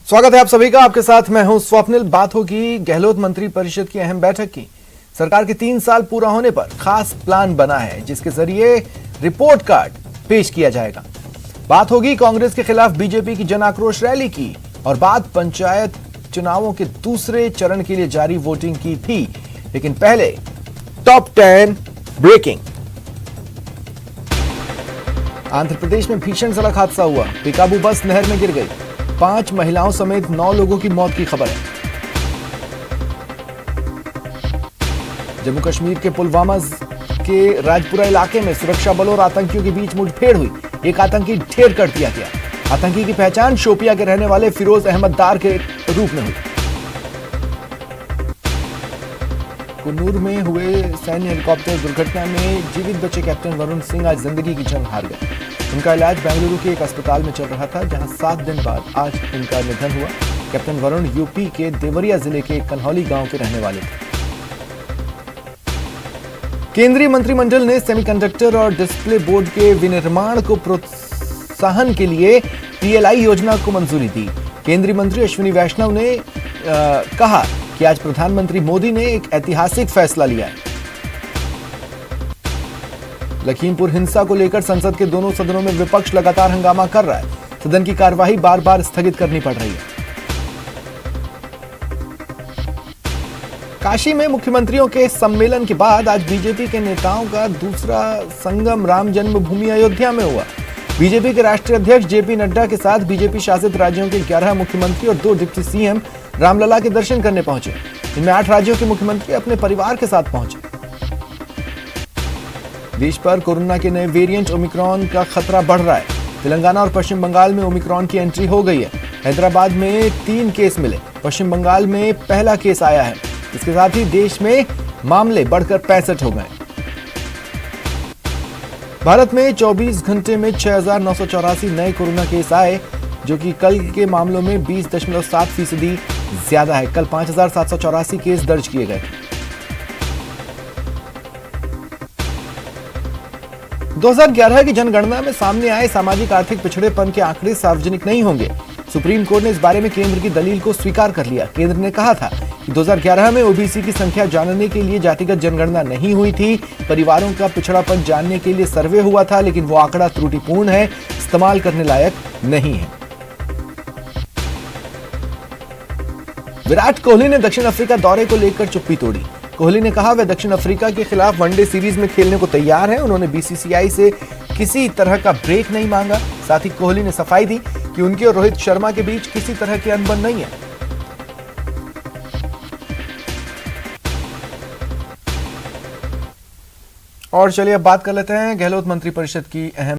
स्वागत है आप सभी का। आपके साथ मैं हूं स्वप्निल। बात होगी गहलोत मंत्री परिषद की अहम बैठक की। सरकार के 3 साल पूरा होने पर खास प्लान बना है जिसके जरिए रिपोर्ट कार्ड पेश किया जाएगा। बात होगी कांग्रेस के खिलाफ बीजेपी की जन आक्रोश रैली की और बात पंचायत चुनावों के दूसरे चरण के लिए जारी वोटिंग की थी। लेकिन पहले टॉप 10 ब्रेकिंग। आंध्र प्रदेश में भीषण सड़क हादसा हुआ। बेकाबू बस नहर में गिर गई। 5 महिलाओं समेत 9 लोगों की मौत की खबर है। जम्मू कश्मीर के पुलवामा के राजपुरा इलाके में सुरक्षा बलों और आतंकियों के बीच मुठभेड़ हुई। एक आतंकी ढेर कर दिया गया। आतंकी की पहचान शोपिया के रहने वाले फिरोज अहमद दार के रूप में हुई। कुन्नूर में हुए सैन्य हेलीकॉप्टर दुर्घटना में जीवित बचे कैप्टन वरुण सिंह आज जिंदगी की जंग हार गए। उनका इलाज बेंगलुरु के एक अस्पताल में चल रहा था, जहां 7 दिन बाद आज उनका निधन हुआ। कैप्टन वरुण यूपी के देवरिया जिले के कन्हौली गांव के रहने वाले थे। केंद्रीय मंत्रिमंडल ने सेमीकंडक्टर और डिस्प्ले बोर्ड के विनिर्माण को प्रोत्साहन के लिए पीएलआई योजना को मंजूरी दी। केंद्रीय मंत्री अश्विनी वैष्णव ने कहा कि आज प्रधानमंत्री मोदी ने एक ऐतिहासिक फैसला लिया है। लखीमपुर हिंसा को लेकर संसद के दोनों सदनों में विपक्ष लगातार हंगामा कर रहा है। सदन की कार्यवाही बार बार स्थगित करनी पड़ रही है। काशी में मुख्यमंत्रियों के सम्मेलन के बाद आज बीजेपी के नेताओं का दूसरा संगम राम जन्मभूमि अयोध्या में हुआ। बीजेपी के राष्ट्रीय अध्यक्ष जेपी नड्डा के साथ बीजेपी शासित राज्यों के 11 मुख्यमंत्री और 2 डिप्टी सीएम रामलला के दर्शन करने पहुंचे। इनमें 8 राज्यों के मुख्यमंत्री अपने परिवार के साथ पहुंचे। देश पर कोरोना के नए वेरिएंट ओमिक्रॉन का खतरा बढ़ रहा है। तेलंगाना और पश्चिम बंगाल में ओमिक्रॉन की एंट्री हो गई है। हैदराबाद में 3 केस मिले। पश्चिम बंगाल में पहला केस आया है। इसके साथ ही देश में मामले बढ़कर 65 हो गए। भारत में 24 घंटे में 6,984 नए कोरोना केस आए, जो कि कल के मामलों में 20.7% ज्यादा है। कल 5,784 केस दर्ज किए गए। 2011 की जनगणना में सामने आए सामाजिक आर्थिक पिछड़ेपन के आंकड़े सार्वजनिक नहीं होंगे। सुप्रीम कोर्ट ने इस बारे में केंद्र की दलील को स्वीकार कर लिया। केंद्र ने कहा था कि 2011 में ओबीसी की संख्या जानने के लिए जातिगत जनगणना नहीं हुई थी। परिवारों का पिछड़ापन जानने के लिए सर्वे हुआ था, लेकिन वो आंकड़ा त्रुटिपूर्ण है, इस्तेमाल करने लायक नहीं है। विराट कोहली ने दक्षिण अफ्रीका दौरे को लेकर चुप्पी तोड़ी। कोहली ने कहा वह दक्षिण अफ्रीका के खिलाफ वनडे सीरीज में खेलने को तैयार है। उन्होंने बीसीसीआई से किसी तरह का ब्रेक नहीं मांगा। साथ ही कोहली ने सफाई दी कि उनके और रोहित शर्मा के बीच किसी तरह की अनबन नहीं है। और चलिए अब बात कर लेते हैं गहलोत मंत्री परिषद की अहम